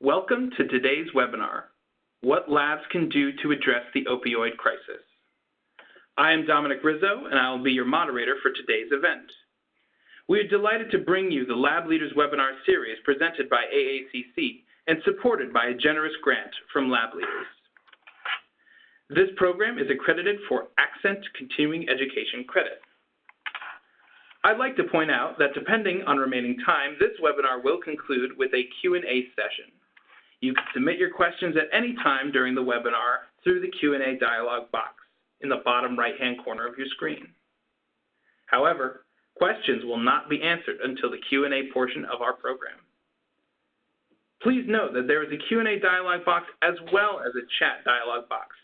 Welcome to today's webinar, What Labs Can Do to Address the Opioid Crisis. I am Dominic Rizzo, and I will be your moderator for today's event. We are delighted to bring you the LabLeaders webinar series presented by AACC and supported by a generous grant from LabLeaders. This program is accredited for Accent Continuing Education credit. I'd like to point out that depending on remaining time, this webinar will conclude with a Q&A session. You can submit your questions at any time during the webinar through the Q&A dialog box in the bottom right-hand corner of your screen. However, questions will not be answered until the Q&A portion of our program. Please note that there is a Q&A dialog box as well as a chat dialog box.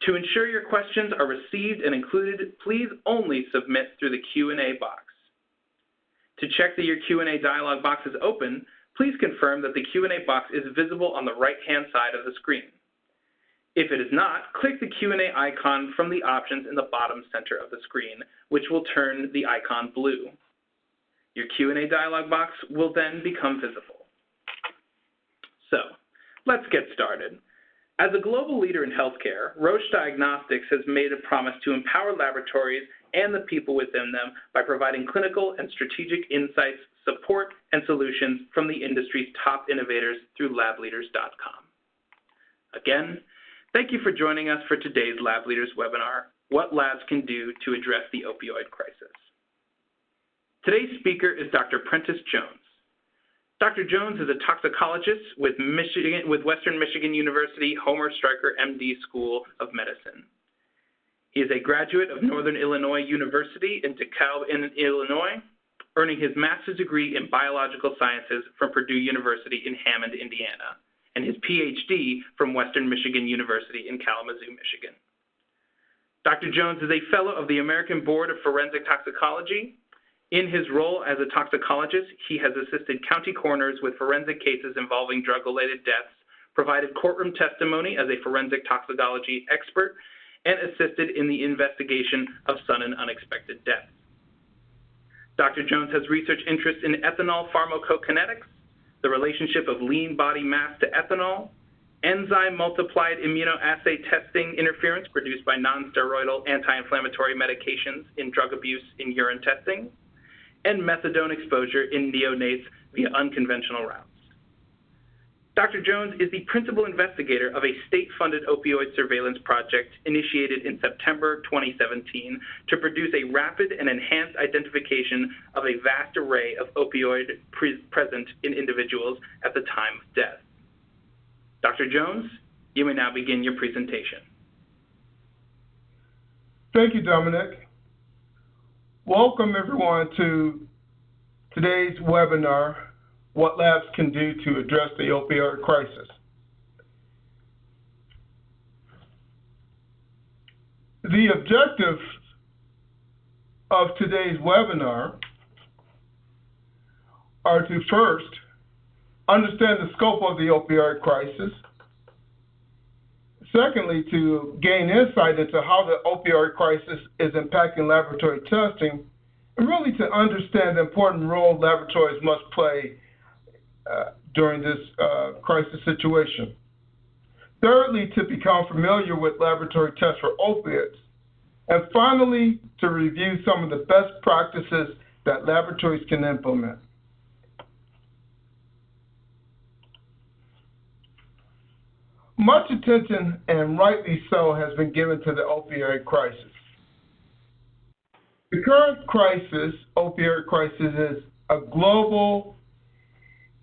To ensure your questions are received and included, please only submit through the Q&A box. To check that your Q&A dialog box is open, please confirm that the Q&A box is visible on the right-hand side of the screen. If it is not, click the Q&A icon from the options in the bottom center of the screen, which will turn the icon blue. Your Q&A dialog box will then become visible. So, let's get started. As a global leader in healthcare, Roche Diagnostics has made a promise to empower laboratories and the people within them by providing clinical and strategic insights, support, and solutions from the industry's top innovators through LabLeaders.com. Again, thank you for joining us for today's LabLeaders webinar, What Labs Can Do to Address the Opioid Crisis. Today's speaker is Dr. Prentiss Jones. Dr. Jones is a toxicologist with Western Michigan University Homer Stryker MD School of Medicine. He is a graduate of Northern Illinois University in DeKalb, Illinois, earning his master's degree in biological sciences from Purdue University in Hammond, Indiana, and his PhD from Western Michigan University in Kalamazoo, Michigan. Dr. Jones is a fellow of the American Board of Forensic Toxicology. In his role as a toxicologist, he has assisted county coroners with forensic cases involving drug-related deaths, provided courtroom testimony as a forensic toxicology expert, and assisted in the investigation of sudden unexpected deaths. Dr. Jones has research interests in ethanol pharmacokinetics, the relationship of lean body mass to ethanol, enzyme multiplied immunoassay testing interference produced by nonsteroidal anti-inflammatory medications in drug abuse in urine testing, and methadone exposure in neonates via unconventional routes. Dr. Jones is the principal investigator of a state-funded opioid surveillance project initiated in September 2017 to produce a rapid and enhanced identification of a vast array of opioid present in individuals at the time of death. Dr. Jones, you may now begin your presentation. Thank you, Dominic. Welcome, everyone, to today's webinar, What Labs Can Do to Address the Opioid Crisis. The objective of today's webinar are to first understand the scope of the opioid crisis, secondly, to gain insight into how the opioid crisis is impacting laboratory testing, and really to understand the important role laboratories must play during this crisis situation. Thirdly, to become familiar with laboratory tests for opiates. And finally, to review some of the best practices that laboratories can implement. Much attention, and rightly so, has been given to the opioid crisis. The current crisis, opioid crisis, is a global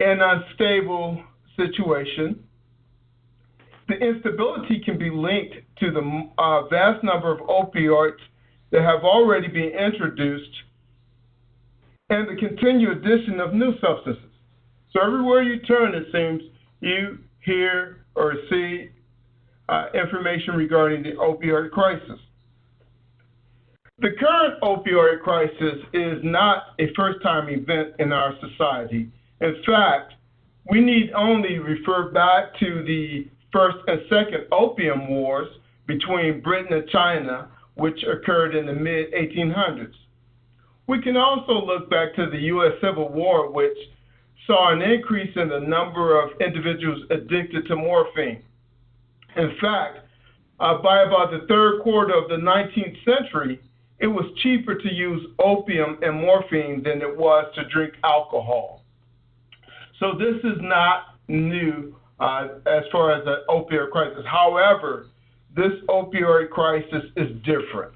and unstable situation. The instability can be linked to the vast number of opioids that have already been introduced and the continued addition of new substances. So everywhere you turn, it seems, you hear or see information regarding the opioid crisis. The current opioid crisis is not a first-time event in our society. In fact, we need only refer back to the First and Second Opium Wars between Britain and China, which occurred in the mid-1800s. We can also look back to the U.S. Civil War, which saw an increase in the number of individuals addicted to morphine. In fact, by about the third quarter of the 19th century, it was cheaper to use opium and morphine than it was to drink alcohol. So this is not new as far as the opioid crisis. However, this opioid crisis is different.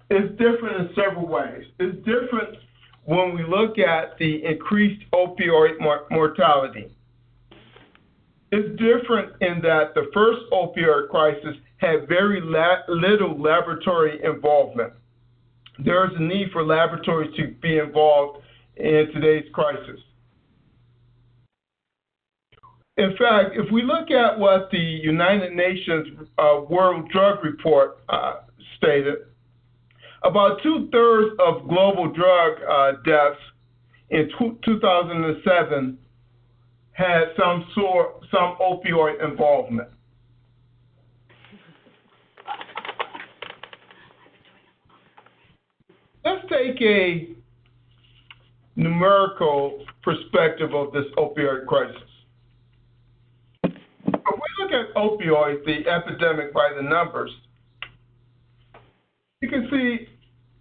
It's different in several ways. It's different when we look at the increased opioid mortality. It's different in that the first opioid crisis had very little laboratory involvement. There is a need for laboratories to be involved in today's crisis. In fact, if we look at what the United Nations World Drug Report stated, about 2/3 of global drug deaths in 2007 had some opioid involvement. Let's take a numerical perspective of this opioid crisis. If we look at opioids, the epidemic by the numbers, you can see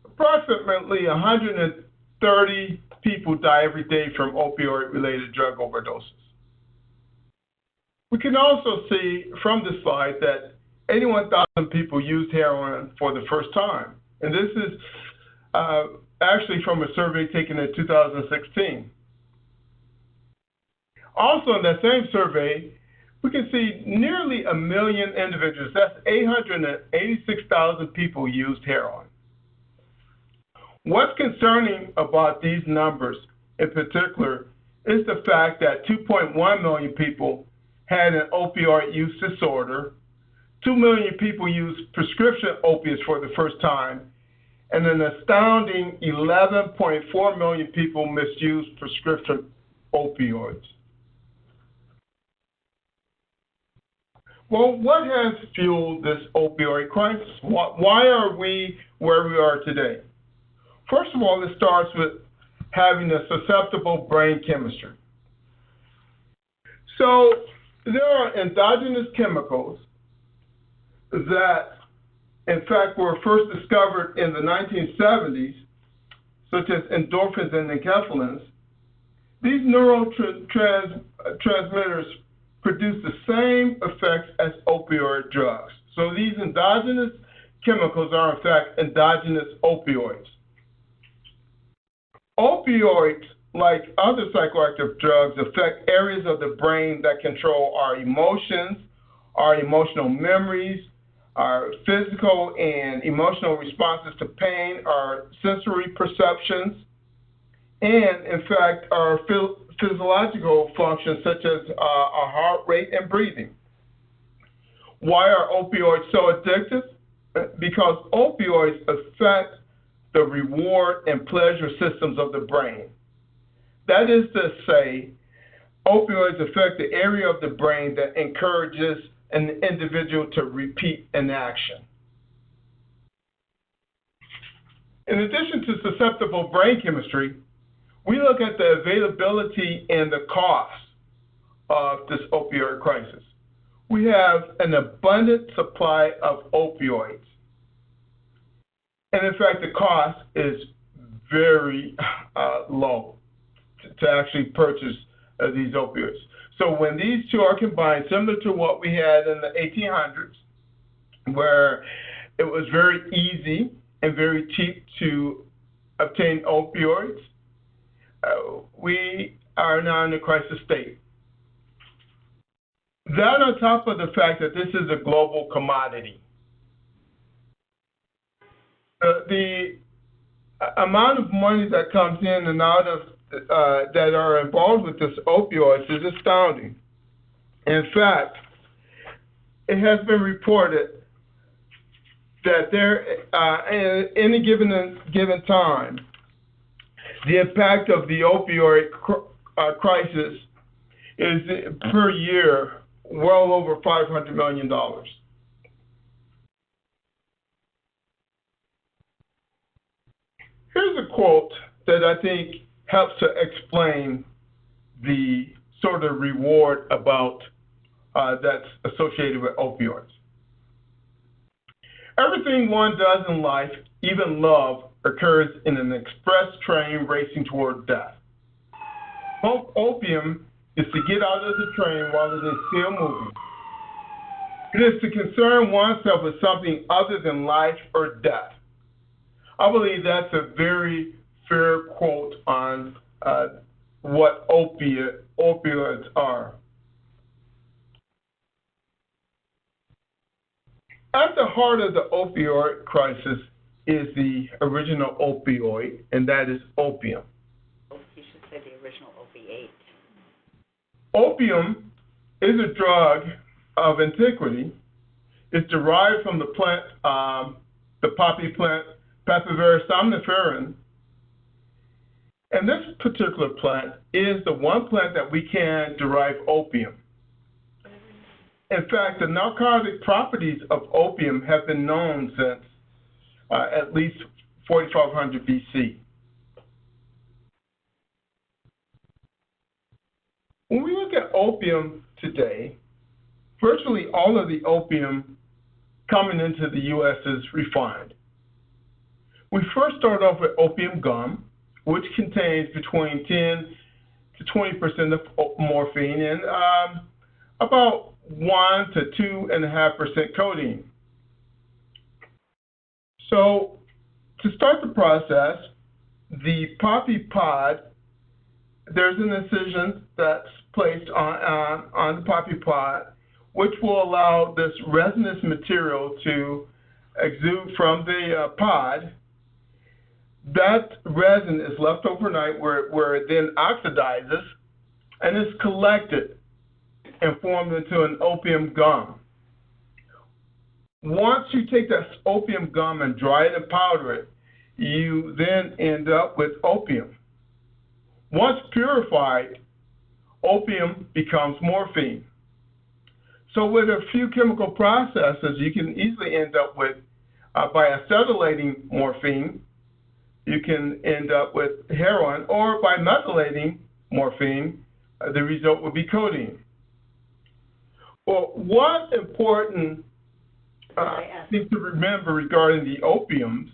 approximately 130 people die every day from opioid-related drug overdoses. We can also see from this slide that 81,000 people used heroin for the first time. And this is actually from a survey taken in 2016. Also in that same survey, we can see nearly 1 million individuals, that's 886,000 people used heroin. What's concerning about these numbers in particular is the fact that 2.1 million people had an opioid use disorder, 2 million people used prescription opiates for the first time, and an astounding 11.4 million people misused prescription opioids. Well, what has fueled this opioid crisis? Why are we where we are today? First of all, it starts with having a susceptible brain chemistry. So there are endogenous chemicals that, in fact, were first discovered in the 1970s, such as endorphins and enkephalins. These neurotransmitters produce the same effects as opioid drugs. So these endogenous chemicals are, in fact, endogenous opioids. Opioids, like other psychoactive drugs, affect areas of the brain that control our emotions, our emotional memories, our physical and emotional responses to pain, our sensory perceptions, and, in fact, our physiological functions such as our heart rate and breathing. Why are opioids so addictive? Because opioids affect the reward and pleasure systems of the brain. That is to say, opioids affect the area of the brain that encourages an individual to repeat an action. In addition to susceptible brain chemistry, we look at the availability and the cost of this opioid crisis. We have an abundant supply of opioids. And in fact, the cost is very low to actually purchase these opioids. So when these two are combined, similar to what we had in the 1800s, where it was very easy and very cheap to obtain opioids, we are now in a crisis state. That on top of the fact that this is a global commodity. The amount of money that comes in and out of that are involved with this opioids is astounding. In fact, it has been reported that there, in any given time, the impact of the opioid crisis is per year well over $500 million. Here's a quote that I think helps to explain the sort of reward about that's associated with opioids. Everything one does in life, even love, occurs in an express train racing toward death. Opium is to get out of the train while it is still moving. It is to concern oneself with something other than life or death. I believe that's a very fair quote on what opioids are. At the heart of the opioid crisis is the original opioid, and that is opium. You should say the original opiate. Opium is a drug of antiquity. It's derived from the plant, the poppy plant, Pathology somniferum. And this particular plant is the one plant that we can derive opium. In fact, the narcotic properties of opium have been known since at least 4500 BC. When we look at opium today, virtually all of the opium coming into the U.S. is refined. We first start off with opium gum, which contains between 10 to 20% of morphine and about 1 to 2.5% codeine. So to start the process, the poppy pod, there's an incision that's placed on the poppy pod, which will allow this resinous material to exude from the pod. That resin is left overnight where it then oxidizes and is collected and formed into an opium gum. Once you take that opium gum and dry it and powder it, you then end up with opium. Once purified, opium becomes morphine. So with a few chemical processes, you can easily end up with, by acetylating morphine, you can end up with heroin, or by methylating morphine, the result would be codeine. Well, one important thing to remember regarding the opium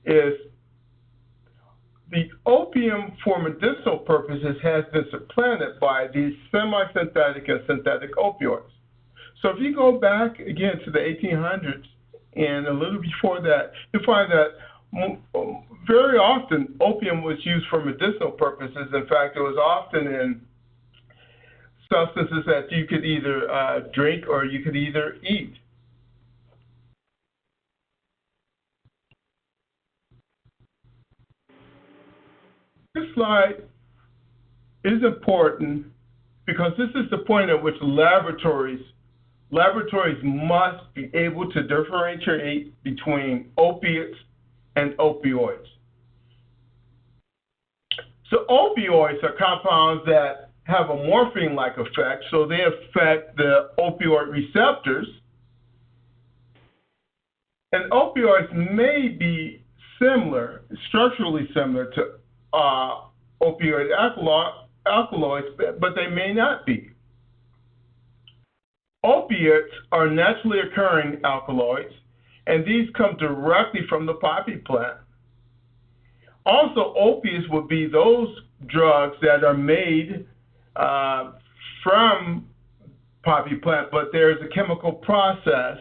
is the opium for medicinal purposes has been supplanted by these semi-synthetic and synthetic opioids. So if you go back again to the 1800s and a little before that, you find that very often opium was used for medicinal purposes. In fact, it was often in substances that you could either drink or you could either eat. This slide is important because this is the point at which laboratories must be able to differentiate between opiates and opioids. So opioids are compounds that have a morphine-like effect, so they affect the opioid receptors. And opioids may be similar, structurally similar to opioid alkaloids, but they may not be. Opiates are naturally occurring alkaloids, and these come directly from the poppy plant. Also, opiates would be those drugs that are made from poppy plant, but there's a chemical process,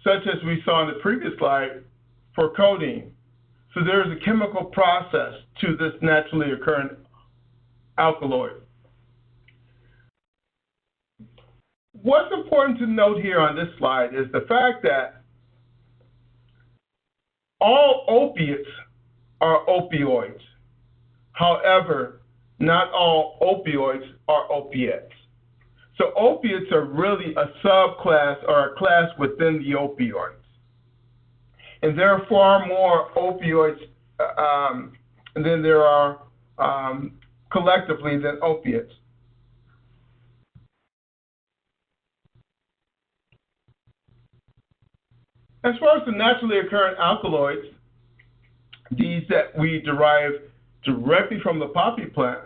such as we saw in the previous slide, for codeine. So there's a chemical process to this naturally occurring alkaloid. What's important to note here on this slide is the fact that all opiates are opioids. However, not all opioids are opiates. So opiates are really a subclass or a class within the opioids. And there are far more opioids than there are collectively than opiates. As far as the naturally occurring alkaloids, these that we derive directly from the poppy plant,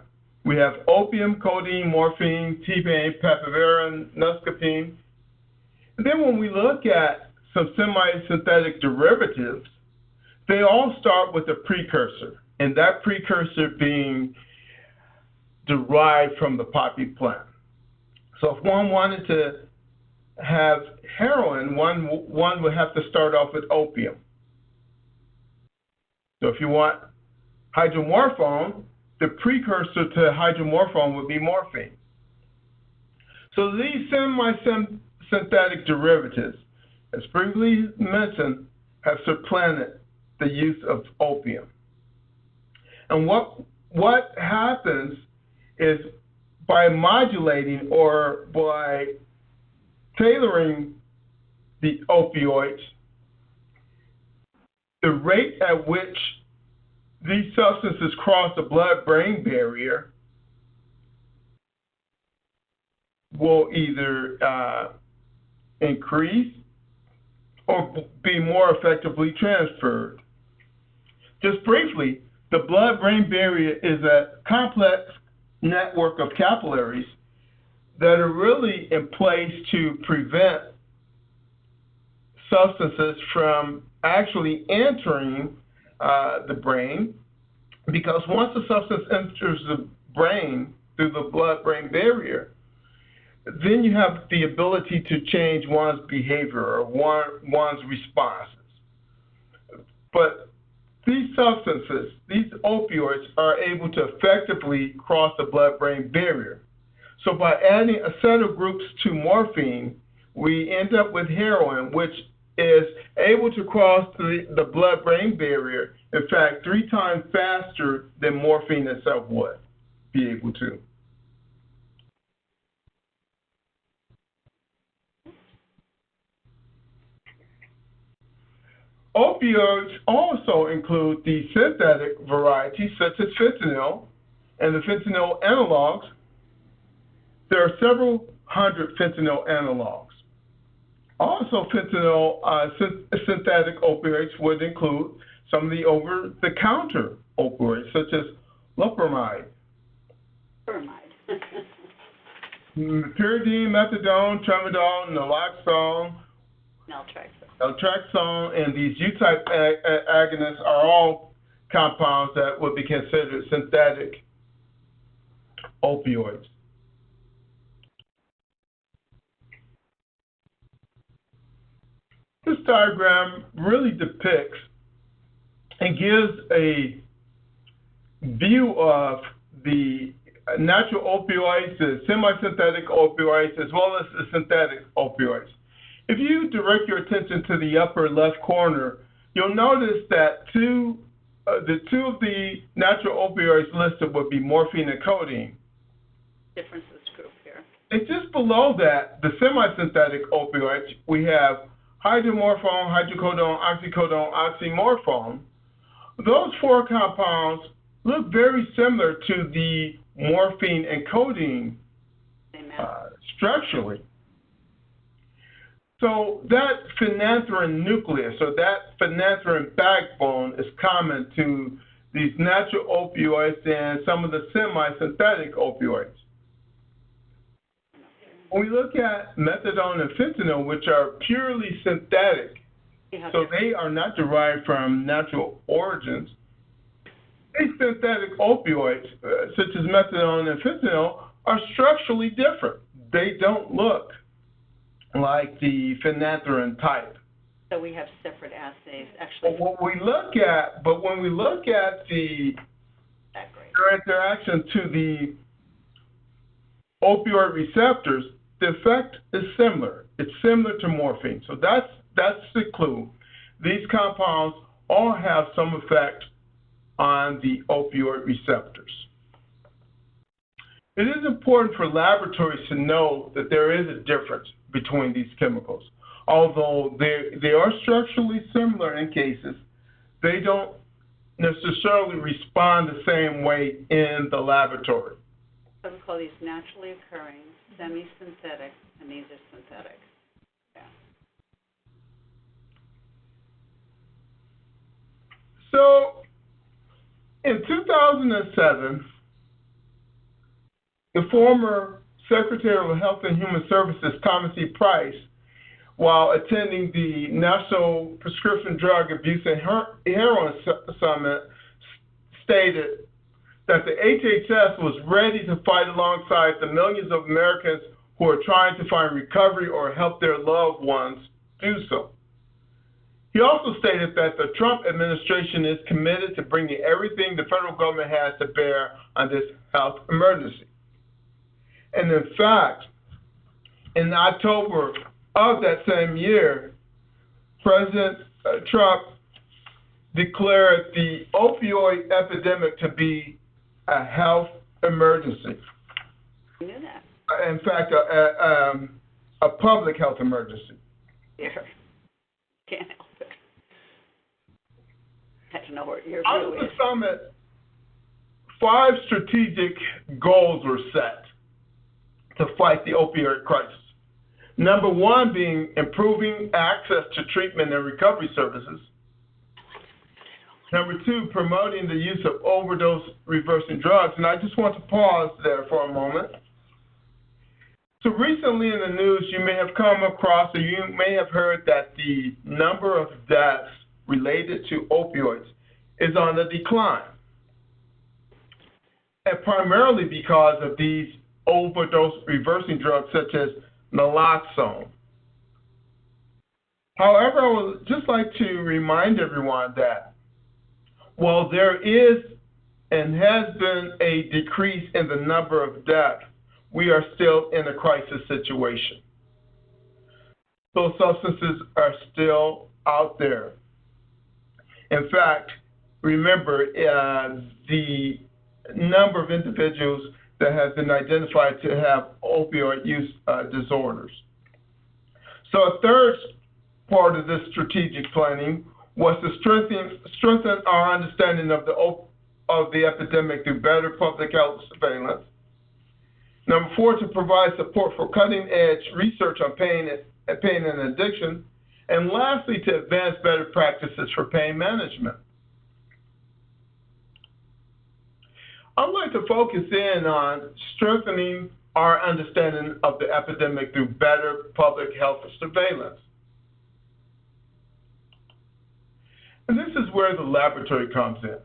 we have opium, codeine, morphine, T-pain, papaverine, nuscapine. And then when we look at some semi-synthetic derivatives, they all start with a precursor, and that precursor being derived from the poppy plant. So if one wanted to have heroin, one would have to start off with opium. So if you want hydromorphone, the precursor to hydromorphone would be morphine. So these semi-synthetic derivatives, as previously mentioned, have supplanted the use of opium. And what happens is by modulating or by tailoring the opioids, the rate at which these substances cross the blood-brain barrier will either increase or be more effectively transferred. Just briefly, the blood-brain barrier is a complex network of capillaries that are really in place to prevent substances from actually entering the brain, because once a substance enters the brain through the blood-brain barrier, then you have the ability to change one's behavior or one's responses. But these substances, these opioids, are able to effectively cross the blood-brain barrier. So by adding acetyl groups to morphine, we end up with heroin, which is able to cross the blood-brain barrier, in fact, 3 times faster than morphine itself would be able to. Opioids also include the synthetic varieties, such as fentanyl and the fentanyl analogs. There are several hundred fentanyl analogs. Also, fentanyl synthetic opioids would include some of the over-the-counter opioids, such as loperamide, pyridine, methadone, tramadol, naloxone, naltrexone, and these U-type agonists are all compounds that would be considered synthetic opioids. This diagram really depicts and gives a view of the natural opioids, the semi-synthetic opioids, as well as the synthetic opioids. If you direct your attention to the upper left corner, you'll notice that two of the natural opioids listed would be morphine and codeine. Differences group here. And just below that, the semi-synthetic opioids, we have hydromorphone, hydrocodone, oxycodone, oxymorphone. Those 4 compounds look very similar to the morphine and codeine structurally. So that phenanthrene nucleus, or that phenanthrene backbone, is common to these natural opioids and some of the semi-synthetic opioids. When we look at methadone and fentanyl, which are purely synthetic, so they are not derived from natural origins, these synthetic opioids, such as methadone and fentanyl, are structurally different. They don't look like the phenanthrene type. So we have separate assays, actually. When we look at the their interaction to the opioid receptors, the effect is similar. It's similar to morphine. So that's the clue. These compounds all have some effect on the opioid receptors. It is important for laboratories to know that there is a difference between these chemicals. Although they are structurally similar in cases, they don't necessarily respond the same way in the laboratory. So we call these naturally occurring, semi-synthetic, and these are synthetic. Yeah. So In 2007, the former Secretary of Health and Human Services, Thomas E. Price, while attending the National Prescription Drug Abuse and Heroin Summit, stated that the HHS was ready to fight alongside the millions of Americans who are trying to find recovery or help their loved ones do so. He also stated that the Trump administration is committed to bringing everything the federal government has to bear on this health emergency. And in fact, in October of that same year, President Trump declared the opioid epidemic to be a health emergency. I knew that. In fact, a public health emergency. Yeah. Can't help it. I have to know what your Out of view the is. summit, 5 strategic goals were set to fight the opioid crisis. Number 1 being improving access to treatment and recovery services. Number 2, promoting the use of overdose reversing drugs. And I just want to pause there for a moment. So recently in the news, you may have come across or you may have heard that the number of deaths related to opioids is on the decline. And primarily because of these overdose reversing drugs such as naloxone. However, I would just like to remind everyone that while there is and has been a decrease in the number of deaths, we are still in a crisis situation. Those substances are still out there. In fact, remember the number of individuals that have been identified to have opioid use disorders. So a third part of this strategic planning was to strengthen our understanding of the epidemic through better public health surveillance. Number 4, to provide support for cutting-edge research on pain and addiction. And lastly, to advance better practices for pain management. I'd like to focus in on strengthening our understanding of the epidemic through better public health surveillance. And this is where the laboratory comes in.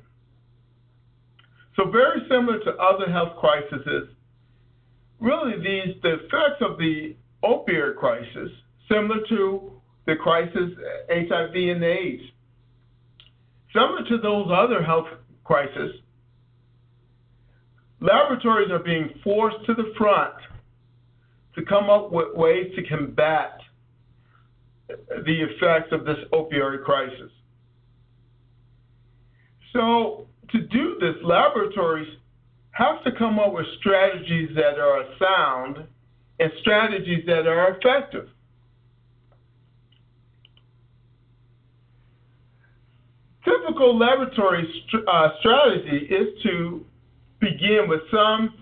So very similar to other health crises, really the effects of the opioid crisis, similar to the crisis HIV and AIDS, similar to those other health crises, laboratories are being forced to the front to come up with ways to combat the effects of this opioid crisis. So to do this, laboratories have to come up with strategies that are sound and strategies that are effective. Typical laboratory strategy is to begin with some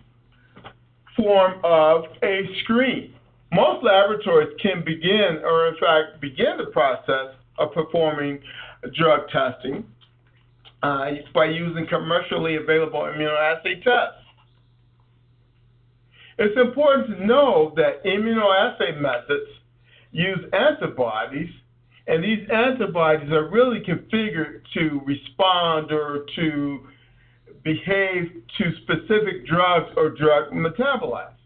form of a screen. Most laboratories can begin, or in fact begin the process of performing drug testing by using commercially available immunoassay tests. It's important to know that immunoassay methods use antibodies, and these antibodies are really configured to respond or to behave to specific drugs or drug metabolites.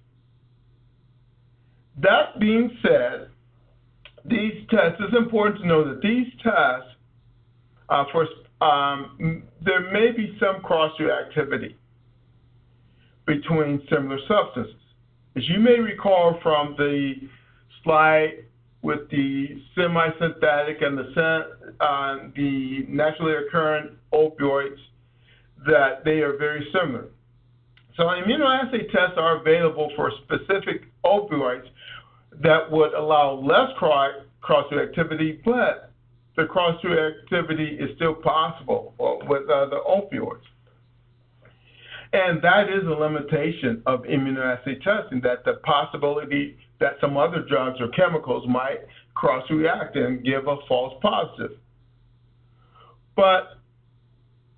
That being said, these tests, it's important to know that these tests, there may be some cross-reactivity between similar substances. As you may recall from the slide with the semi-synthetic and the naturally occurring opioids, that they are very similar. So immunoassay tests are available for specific opioids that would allow less cross-reactivity, but the cross-reactivity is still possible with the opioids. And that is a limitation of immunoassay testing, that the possibility that some other drugs or chemicals might cross-react and give a false positive. But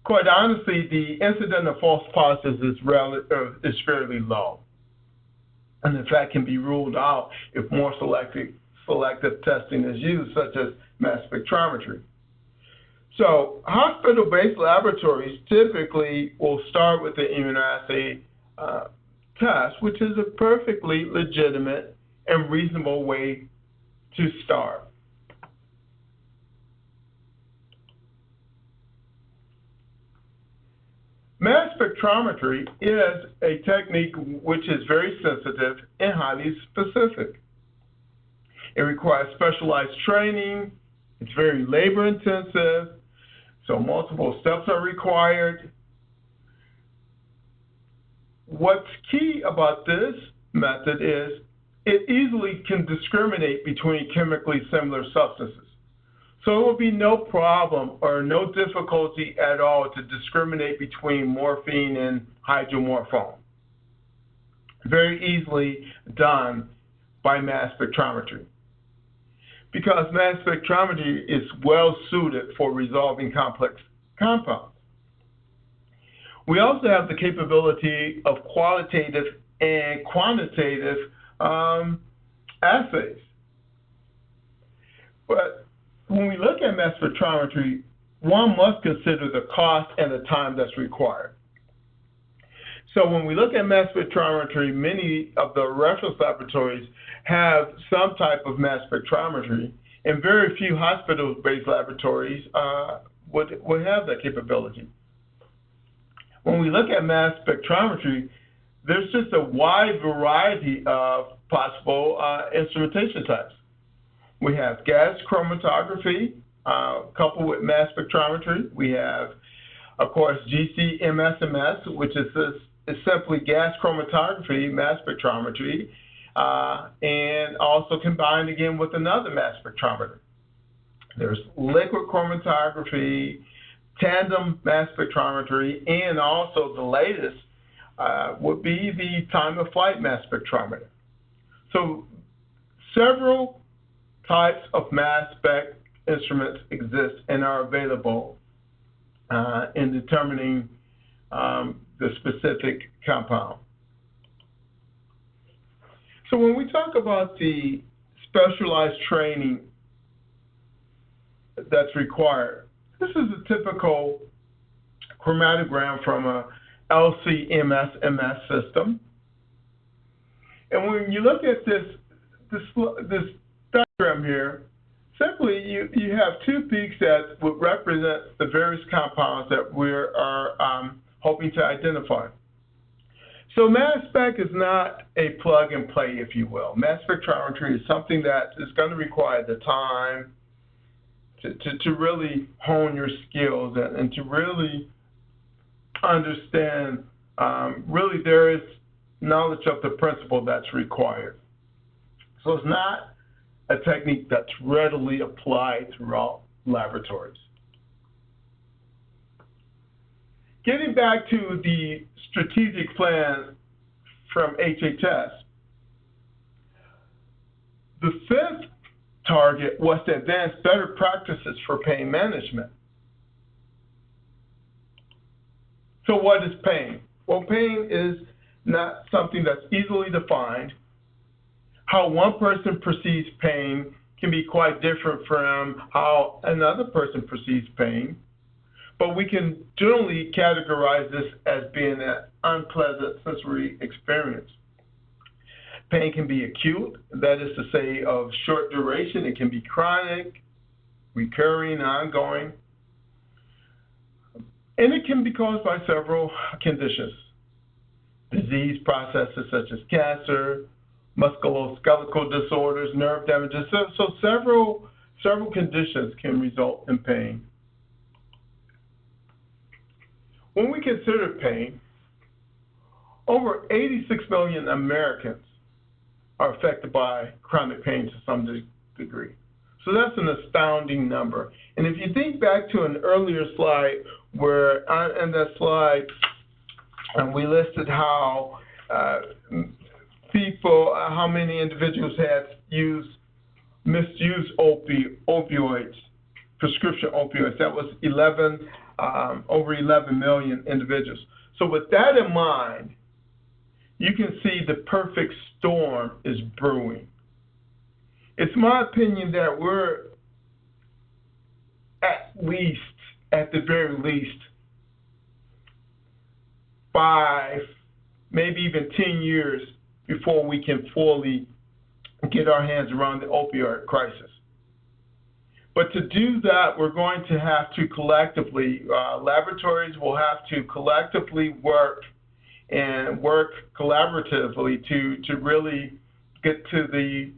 quite honestly, the incidence of false positives is fairly low, and in fact can be ruled out if more selective testing is used, such as mass spectrometry. So hospital-based laboratories typically will start with the immunoassay test, which is a perfectly legitimate and reasonable way to start. Mass spectrometry is a technique which is very sensitive and highly specific. It requires specialized training. It's very labor intensive, so multiple steps are required. What's key about this method is it easily can discriminate between chemically similar substances. So it will be no problem or no difficulty at all to discriminate between morphine and hydromorphone. Very easily done by mass spectrometry, because mass spectrometry is well suited for resolving complex compounds. We also have the capability of qualitative and quantitative assays. But when we look at mass spectrometry, one must consider the cost and the time that's required. So when we look at mass spectrometry, many of the reference laboratories have some type of mass spectrometry, and very few hospital-based laboratories would have that capability. When we look at mass spectrometry, there's just a wide variety of possible instrumentation types. We have gas chromatography coupled with mass spectrometry. We have, of course, GC-MS/MS, which is simply gas chromatography, mass spectrometry, and also combined again with another mass spectrometer. There's liquid chromatography, tandem mass spectrometry, and also the latest would be the time-of-flight mass spectrometer. So several types of mass spec instruments exist and are available in determining the specific compound. So when we talk about the specialized training that's required, this is a typical chromatogram from a LC-MS/MS system. And when you look at this diagram here, simply you have two peaks that would represent the various compounds that we are hoping to identify. So mass spec is not a plug and play, if you will. Mass spectrometry is something that is going to require the time to really hone your skills and to really understand, really there is knowledge of the principle that's required. So it's not a technique that's readily applied throughout laboratories. Getting back to the strategic plan from HHS, the fifth target was to advance better practices for pain management. So what is pain? Well, pain is not something that's easily defined. How one person perceives pain can be quite different from how another person perceives pain, but we can generally categorize this as being an unpleasant sensory experience. Pain can be acute, that is to say of short duration. It can be chronic, recurring, ongoing, and it can be caused by several conditions. Disease processes such as cancer, musculoskeletal disorders, nerve damages. So several conditions can result in pain. When we consider pain, over 86 million Americans are affected by chronic pain to some degree. So that's an astounding number. And if you think back to an earlier slide where in that slide we listed how how many individuals had misused opioids, prescription opioids. That was 11 over 11 million individuals. So with that in mind, you can see the perfect storm is brewing. It's my opinion that we're at the very least, 5, maybe even 10 years before we can fully get our hands around the opioid crisis. But to do that, we're going to have to collectively, laboratories will have to collectively work collaboratively to really get to the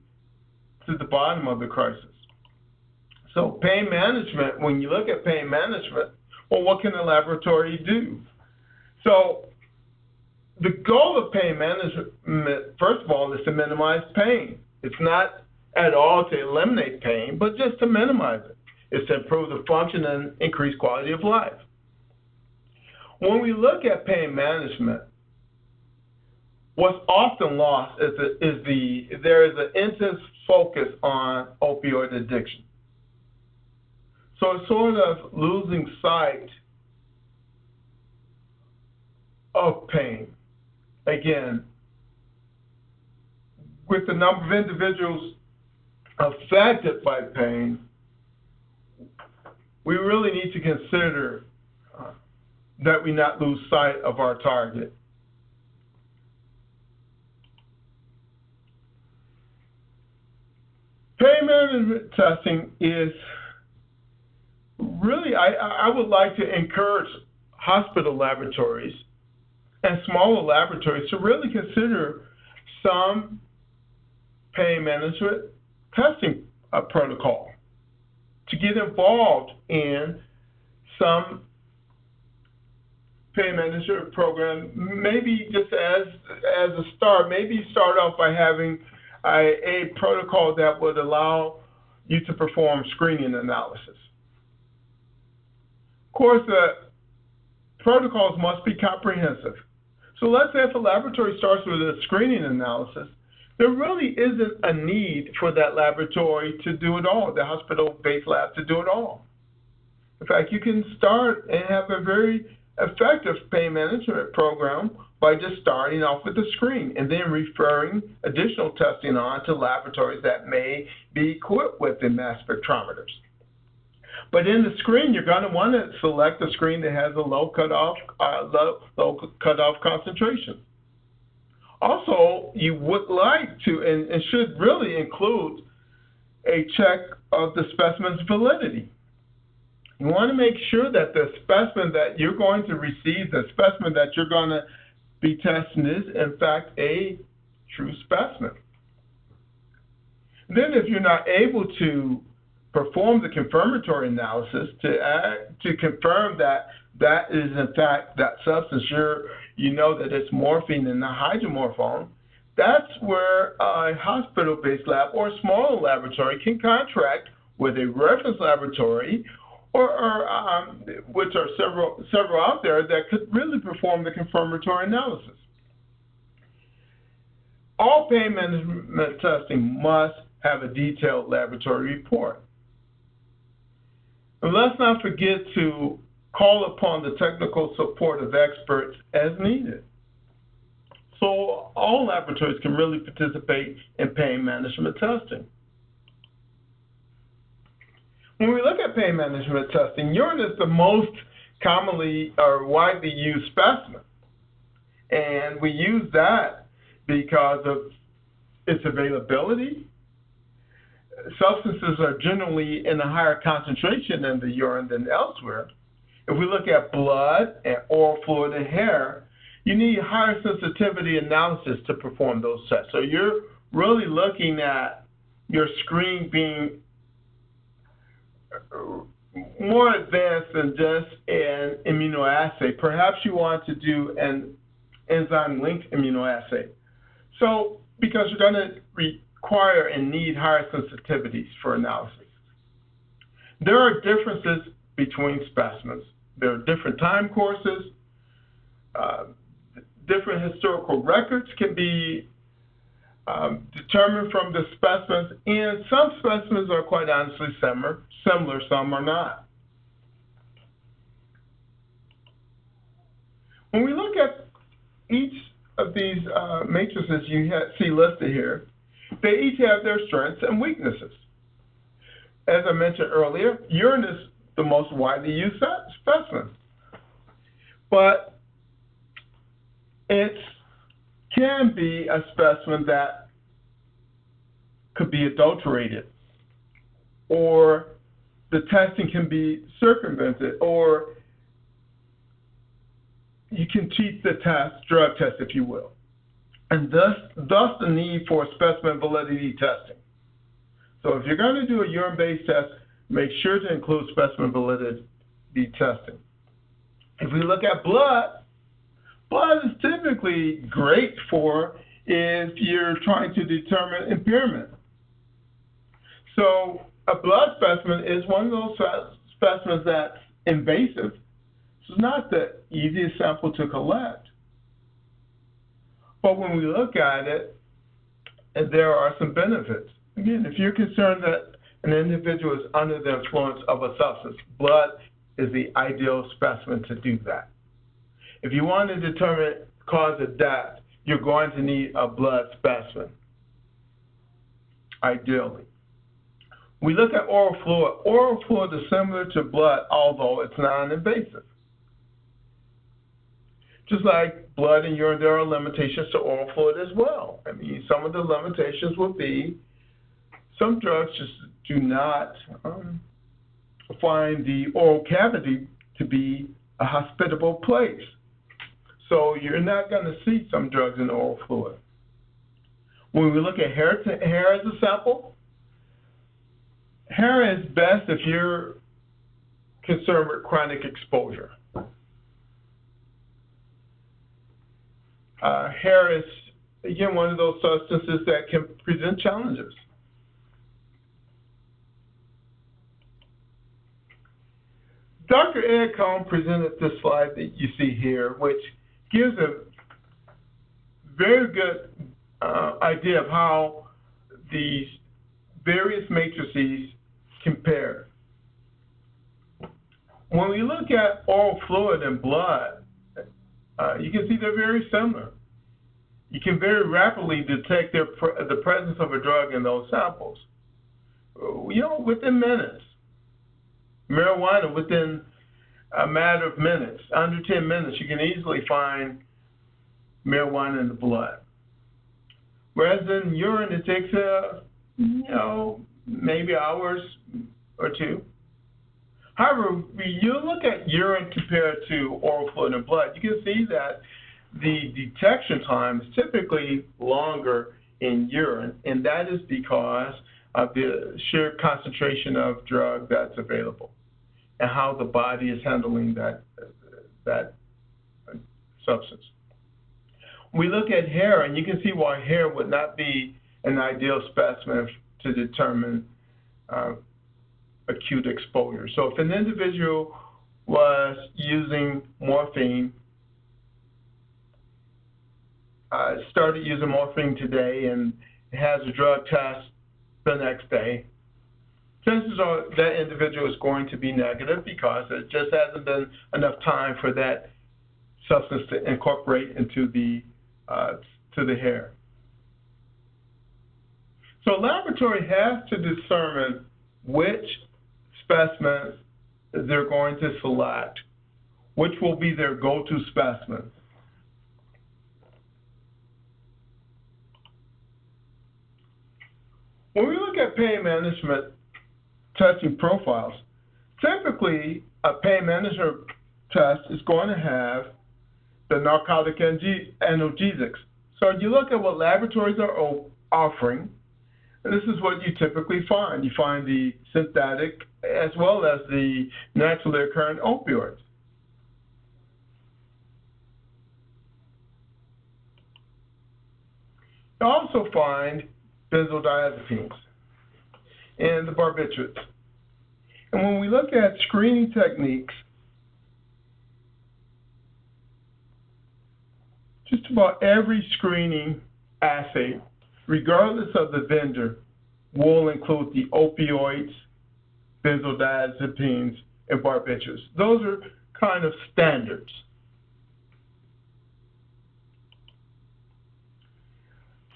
bottom of the crisis. So pain management, when you look at pain management, well, what can a laboratory do? So the goal of pain management, first of all, is to minimize pain. It's not at all to eliminate pain, but just to minimize it. It's to improve the function and increase quality of life. When we look at pain management, what's often lost there is an intense focus on opioid addiction. So it's sort of losing sight of pain. Again, with the number of individuals affected by pain, we really need to consider that we not lose sight of our target. Pain management testing is really, I would like to encourage hospital laboratories and smaller laboratories to really consider some pain management testing protocol, to get involved in some pain management program, maybe just as a start, maybe start off by having a protocol that would allow you to perform screening analysis. Of course, the protocols must be comprehensive. So let's say if a laboratory starts with a screening analysis, there really isn't a need for that laboratory to do it all, the hospital-based lab to do it all. In fact, you can start and have a very effective pain management program by just starting off with the screen and then referring additional testing on to laboratories that may be equipped with the mass spectrometers. But in the screen, you're going to want to select a screen that has a low cutoff concentration. Also, you would like to and should really include a check of the specimen's validity. You want to make sure that the specimen that you're going to receive, the specimen that you're going to be testing, is in fact a true specimen. Then if you're not able to perform the confirmatory analysis to confirm that that is in fact that substance, you know that it's morphine and not hydromorphone, that's where a hospital-based lab or a smaller laboratory can contract with a reference laboratory or which are several out there that could really perform the confirmatory analysis. All pain management testing must have a detailed laboratory report. And let's not forget to call upon the technical support of experts as needed. So all laboratories can really participate in pain management testing. When we look at pain management testing, urine is the most commonly or widely used specimen. And we use that because of its availability. Substances are generally in a higher concentration in the urine than elsewhere. If we look at blood and oral fluid and hair, you need higher sensitivity analysis to perform those tests. So you're really looking at your screen being more advanced than just an immunoassay. Perhaps you want to do an enzyme-linked immunoassay. So because you're going to require and need higher sensitivities for analysis. There are differences between specimens. There are different time courses. Different historical records can be determined from the specimens, and some specimens are quite honestly similar, some are not. When we look at each of these matrices you see listed here, they each have their strengths and weaknesses. As I mentioned earlier, urine is the most widely used specimen, but it can be a specimen that could be adulterated, or the testing can be circumvented, or you can cheat the drug test, if you will, and thus the need for specimen validity testing. So if you're going to do a urine-based test, make sure to include specimen validity testing. If we look at blood is typically great for if you're trying to determine impairment. So a blood specimen is one of those specimens that's invasive. It's not the easiest sample to collect. But when we look at it, there are some benefits. Again, if you're concerned that an individual is under the influence of a substance, blood is the ideal specimen to do that. If you want to determine cause of death, you're going to need a blood specimen, ideally. We look at oral fluid. Oral fluid is similar to blood, although it's non-invasive. Just like blood and urine, there are limitations to oral fluid as well. I mean, some of the limitations would be some drugs just do not find the oral cavity to be a hospitable place. So you're not going to see some drugs in oral fluid. When we look at hair as a sample, hair is best if you're concerned with chronic exposure. Hair is, again, one of those substances that can present challenges. Dr. Ed Cohn presented this slide that you see here, which gives a very good idea of how these various matrices compare. When we look at oral fluid and blood, you can see they're very similar. You can very rapidly detect the presence of a drug in those samples, within minutes. Marijuana, within a matter of minutes, under 10 minutes, you can easily find marijuana in the blood. Whereas in urine, it takes, maybe hours or two. However, when you look at urine compared to oral fluid and blood, you can see that the detection time is typically longer in urine, and that is because of the sheer concentration of drug that's available and how the body is handling that substance. We look at hair, and you can see why hair would not be an ideal specimen to determine acute exposure. So if an individual was using morphine, started using morphine today and has a drug test the next day, chances are that individual is going to be negative because it just hasn't been enough time for that substance to incorporate into the hair. So a laboratory has to determine which specimen they're going to select, which will be their go-to specimen. When we look at pain management testing profiles, typically a pain management test is going to have the narcotic analgesics. So you look at what laboratories are offering, and this is what you typically find. You find the synthetic as well as the naturally occurring opioids. You also find benzodiazepines and the barbiturates. And when we look at screening techniques, just about every screening assay, regardless of the vendor, will include the opioids, benzodiazepines, and barbiturates. Those are kind of standards.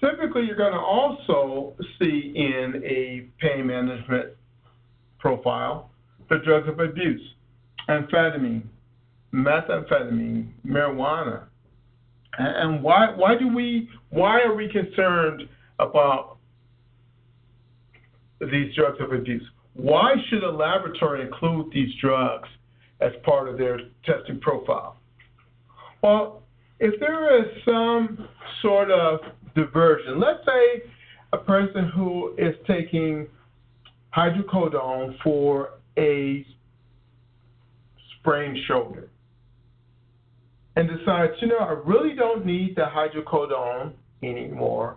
Typically, you're going to also see in a pain management profile the drugs of abuse, amphetamine, methamphetamine, marijuana. And why are we concerned about these drugs of abuse? Why should a laboratory include these drugs as part of their testing profile? Well, if there is some sort of diversion, let's say a person who is taking hydrocodone for a sprained shoulder and decides, I really don't need the hydrocodone anymore.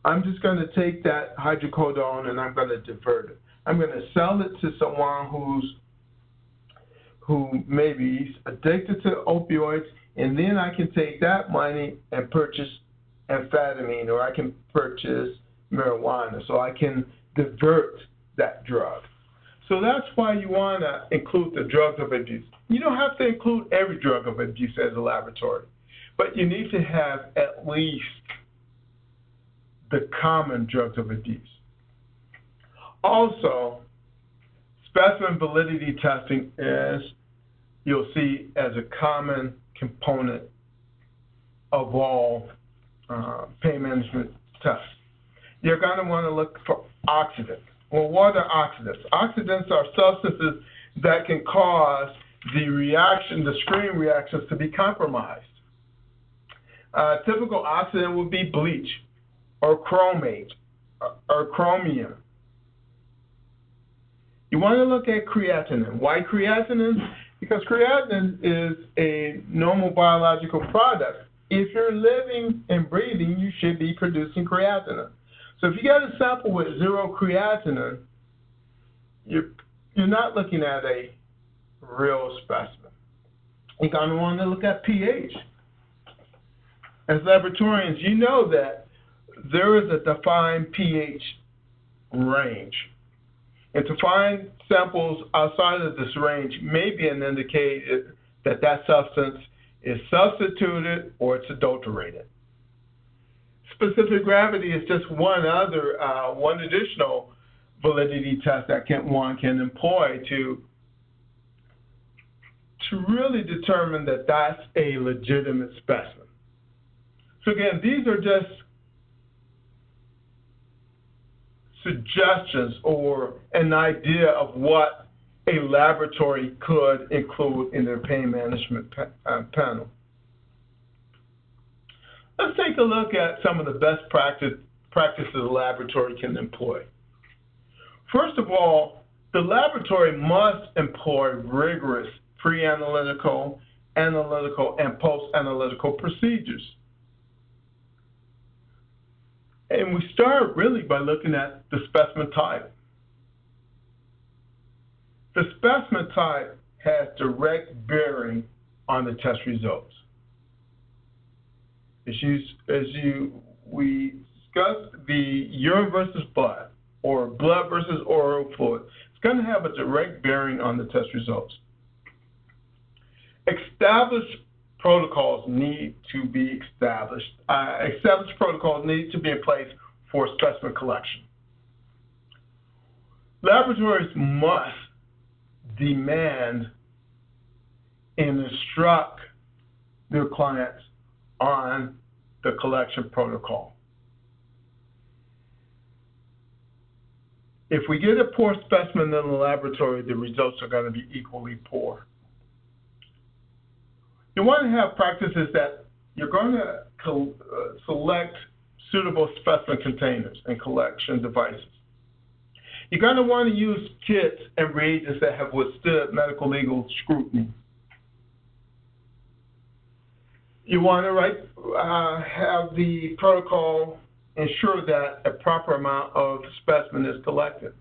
I'm just going to take that hydrocodone and I'm going to divert it. I'm going to sell it to someone who maybe is addicted to opioids, and then I can take that money and purchase amphetamine, or I can purchase marijuana, so I can divert that drug. So that's why you want to include the drugs of abuse. You don't have to include every drug of abuse as a laboratory, but you need to have at least the common drugs of abuse. Also, specimen validity testing is, you'll see, as a common component of all pain management tests. You're going to want to look for oxidants. Well, what are oxidants? Oxidants are substances that can cause the screen reactions to be compromised. Typical oxidant would be bleach or chromate or chromium. You want to look at creatinine. Why creatinine? Because creatinine is a normal biological product. If you're living and breathing, you should be producing creatinine. So if you get a sample with zero creatinine, you're not looking at a real specimen. You're going to want to look at pH. As laboratorians, you know that there is a defined pH range. And to find samples outside of this range may be an indicator that that substance is substituted or it's adulterated. Specific gravity is just one additional validity test that one can employ to really determine that that's a legitimate specimen. So again, these are just suggestions or an idea of what a laboratory could include in their pain management panel. Let's take a look at some of the best practices a laboratory can employ. First of all, the laboratory must employ rigorous pre-analytical, analytical, and post-analytical procedures. And we start really by looking at the specimen type. The specimen type has direct bearing on the test results. We discussed the urine versus blood, or blood versus oral fluid. It's going to have a direct bearing on the test results. Established protocols need to be established. Established protocols need to be in place for specimen collection. Laboratories must demand and instruct their clients on the collection protocol. If we get a poor specimen in the laboratory, the results are going to be equally poor. You want to have practices that you're going to select suitable specimen containers and collection devices. You're going to want to use kits and reagents that have withstood medical legal scrutiny. You want to have the protocol ensure that a proper amount of specimen is collected.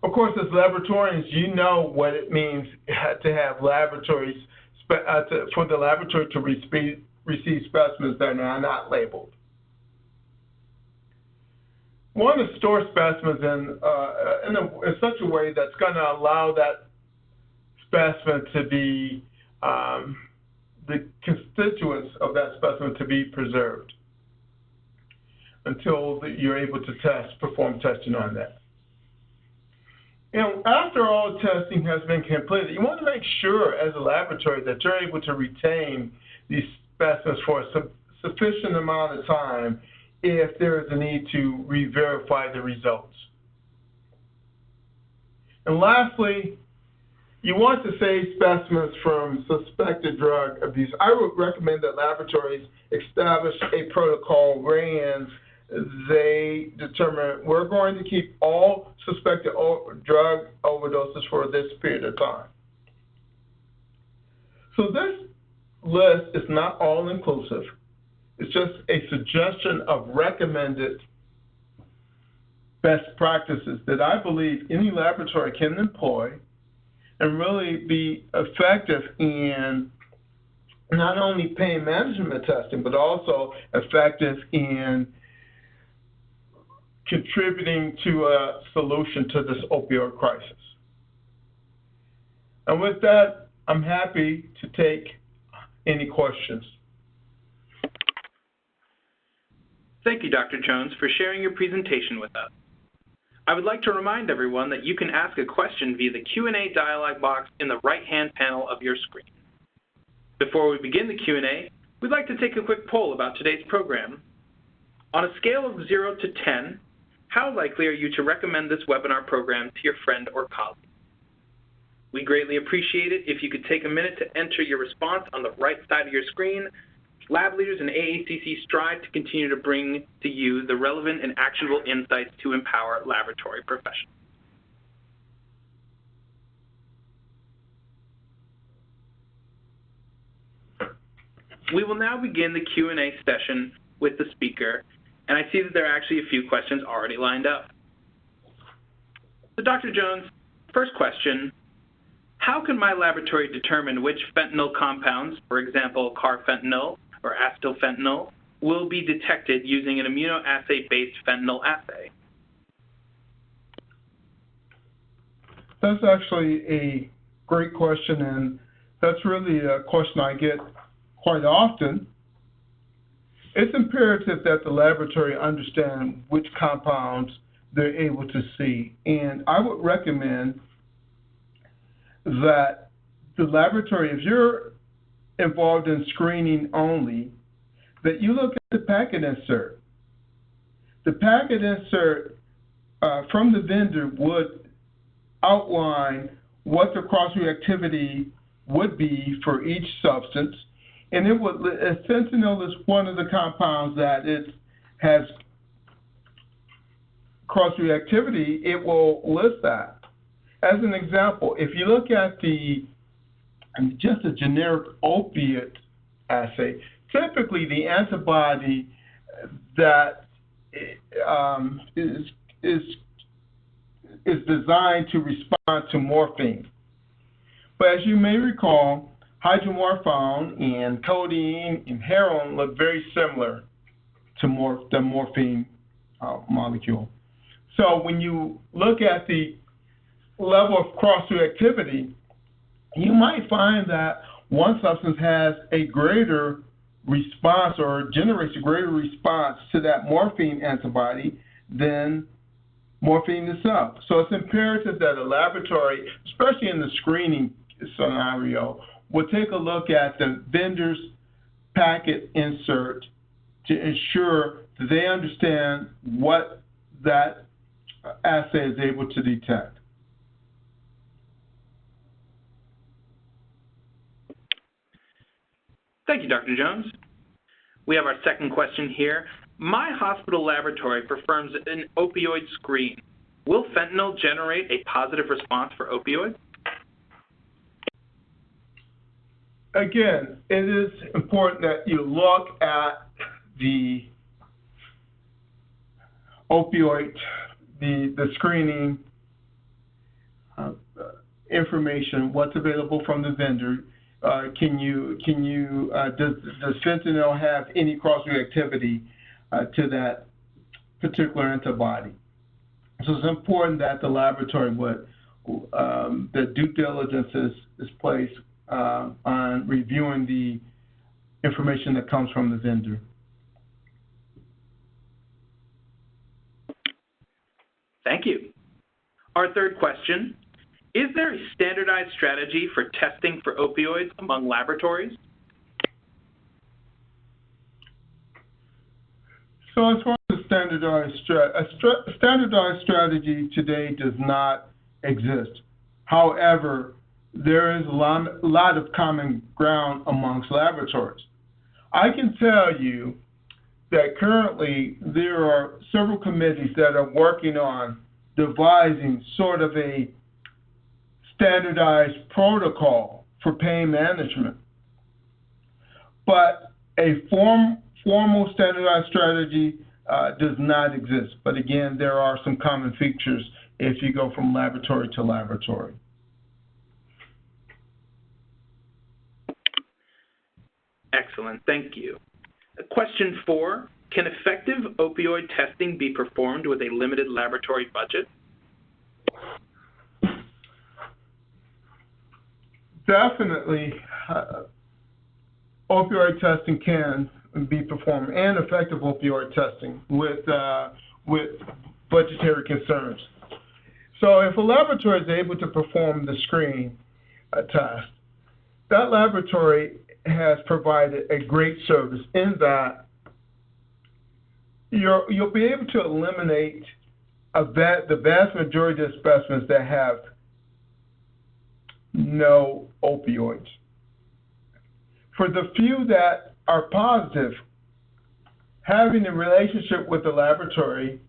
Of course, as laboratorians, you know what it means to have laboratories, for the laboratory to receive specimens that are not labeled. We want to store specimens in such a way that's going to allow that specimen to be, the constituents of that specimen to be preserved. until you're able to perform testing on that. And after all testing has been completed, you want to make sure as a laboratory that you're able to retain these specimens for a sufficient amount of time if there is a need to re-verify the results. And lastly, you want to save specimens from suspected drug abuse. I would recommend that laboratories establish a protocol wherein they determine we're going to keep all suspected drug overdoses for this period of time. So this list is not all-inclusive. It's just a suggestion of recommended best practices that I believe any laboratory can employ and really be effective in not only pain management testing, but also effective in contributing to a solution to this opioid crisis. And with that, I'm happy to take any questions. Thank you, Dr. Jones, for sharing your presentation with us. I would like to remind everyone that you can ask a question via the Q&A dialog box in the right-hand panel of your screen. Before we begin the Q&A, we'd like to take a quick poll about today's program. On a scale of 0 to 10, how likely are you to recommend this webinar program to your friend or colleague? We greatly appreciate it if you could take a minute to enter your response on the right side of your screen. LabLeaders and AACC strive to continue to bring to you the relevant and actionable insights to empower laboratory professionals. We will now begin the Q&A session with the speaker, and I see that there are actually a few questions already lined up. So Dr. Jones, first question, how can my laboratory determine which fentanyl compounds, for example, carfentanil or acetylfentanyl, will be detected using an immunoassay-based fentanyl assay? That's actually a great question, and that's really a question I get quite often. It's imperative that the laboratory understand which compounds they're able to see, and I would recommend that the laboratory, if you're involved in screening only, that you look at the packet insert. The packet insert from the vendor would outline what the cross-reactivity would be for each substance, and it would, as fentanyl is one of the compounds that it has cross-reactivity, it will list that. As an example, if you look at just a generic opiate assay, typically the antibody that is designed to respond to morphine. But as you may recall, hydromorphone and codeine and heroin look very similar to the morphine molecule. So when you look at the level of cross-reactivity, you might find that one substance has a greater response or generates a greater response to that morphine antibody than morphine itself. So it's imperative that a laboratory, especially in the screening scenario, will take a look at the vendor's packet insert to ensure that they understand what that assay is able to detect. Thank you, Dr. Jones. We have our second question here. My hospital laboratory performs an opioid screen. Will fentanyl generate a positive response for opioids? Again, it is important that you look at the opioid, the screening information, what's available from the vendor. Does fentanyl have any cross-reactivity to that particular antibody? So it's important that the laboratory the due diligence is placed on reviewing the information that comes from the vendor. Thank you. Our third question, is there a standardized strategy for testing for opioids among laboratories? So as far as the standardized strategy today does not exist. However, there is a lot of common ground amongst laboratories. I can tell you that currently there are several committees that are working on devising sort of a standardized protocol for pain management. But a formal standardized strategy does not exist. But again, there are some common features if you go from laboratory to laboratory. Excellent, thank you. Question 4, can effective opioid testing be performed with a limited laboratory budget? Definitely, opioid testing can be performed, and effective opioid testing with budgetary concerns. So if a laboratory is able to perform the screen test, that laboratory has provided a great service in that you'll be able to eliminate the vast majority of specimens that have no opioids. For the few that are positive, having a relationship with the laboratory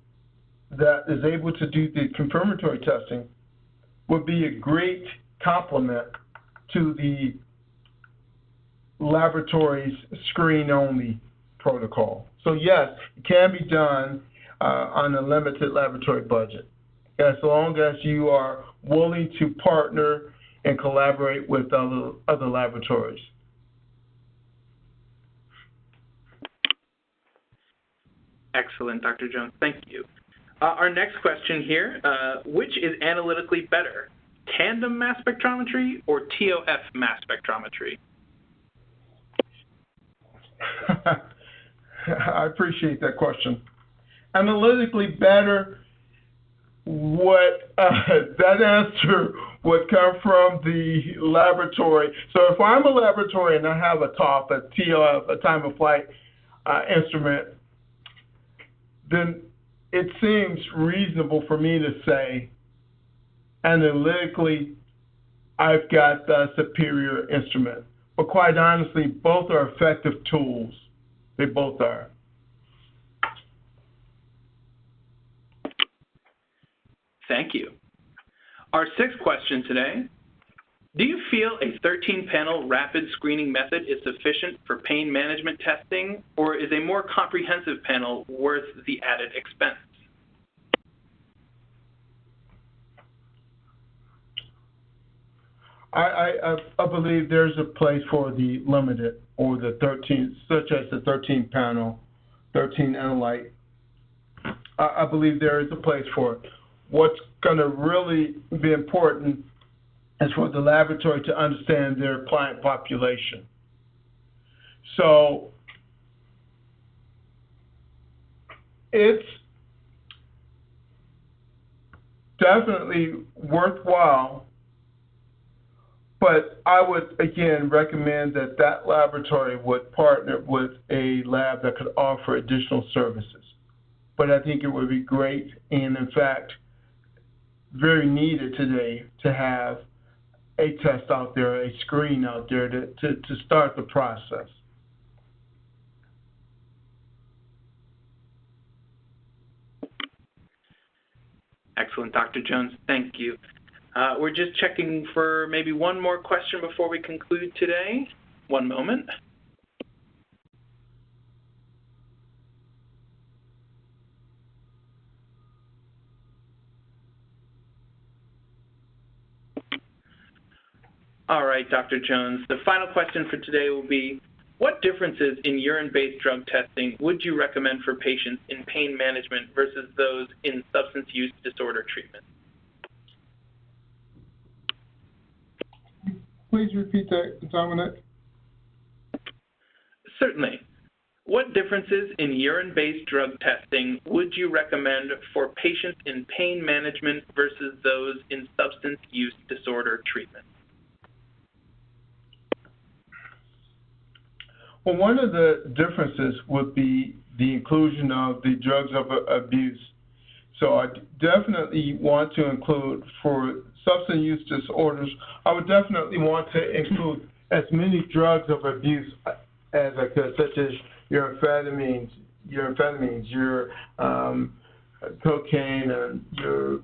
that is able to do the confirmatory testing would be a great complement to the laboratory's screen-only protocol. So yes, it can be done on a limited laboratory budget, as long as you are willing to partner and collaborate with other laboratories. Excellent, Dr. Jones, thank you. Our next question here, which is analytically better, tandem mass spectrometry or TOF mass spectrometry? I appreciate that question. Analytically better, that answer would come from the laboratory. So if I'm a laboratory and I have a TOF, a TOF, a time of flight instrument, then it seems reasonable for me to say analytically I've got the superior instrument. But quite honestly, both are effective tools. They both are. Thank you. Our sixth question today, do you feel a 13-panel rapid screening method is sufficient for pain management testing, or is a more comprehensive panel worth the added expense? I believe there's a place for the limited or the 13, such as the 13 panel, 13 analyte. I believe there is a place for it. What's going to really be important is for the laboratory to understand their client population. So it's definitely worthwhile, but I would, again, recommend that that laboratory would partner with a lab that could offer additional services. But I think it would be great, and in fact, very needed today to have a test out there, a screen out there to start the process. Excellent, Dr. Jones. Thank you. We're just checking for maybe one more question before we conclude today. One moment. All right, Dr. Jones. The final question for today will be, what differences in urine-based drug testing would you recommend for patients in pain management versus those in substance use disorder treatment? Please repeat that, Dominic. Certainly. What differences in urine-based drug testing would you recommend for patients in pain management versus those in substance use disorder treatment? Well, one of the differences would be the inclusion of the drugs of abuse. So I definitely want to include, for substance use disorders, I would definitely want to include as many drugs of abuse as I could, such as your amphetamines, your cocaine, and your,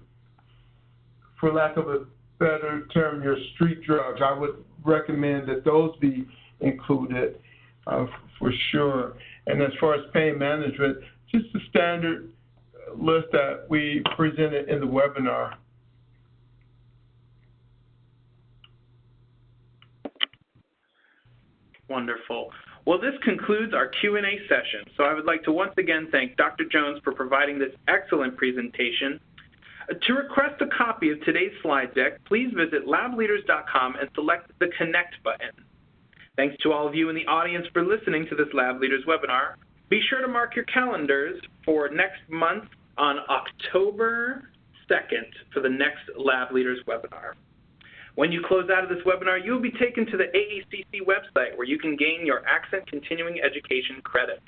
for lack of a better term, your street drugs. I would recommend that those be included for sure. And as far as pain management, just the standard list that we presented in the webinar. Wonderful. Well, this concludes our Q&A session. So I would like to once again thank Dr. Jones for providing this excellent presentation. To request a copy of today's slide deck, please visit lableaders.com and select the Connect button. Thanks to all of you in the audience for listening to this Lab Leaders webinar. Be sure to mark your calendars for next month on October 2nd for the next Lab Leaders webinar. When you close out of this webinar, you will be taken to the AACC website where you can gain your Accent Continuing Education credit.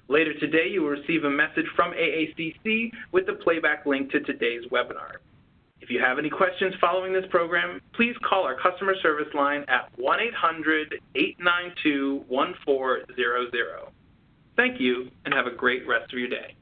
Later today, you will receive a message from AACC with the playback link to today's webinar. If you have any questions following this program, please call our customer service line at 1-800-892-1400. Thank you, and have a great rest of your day.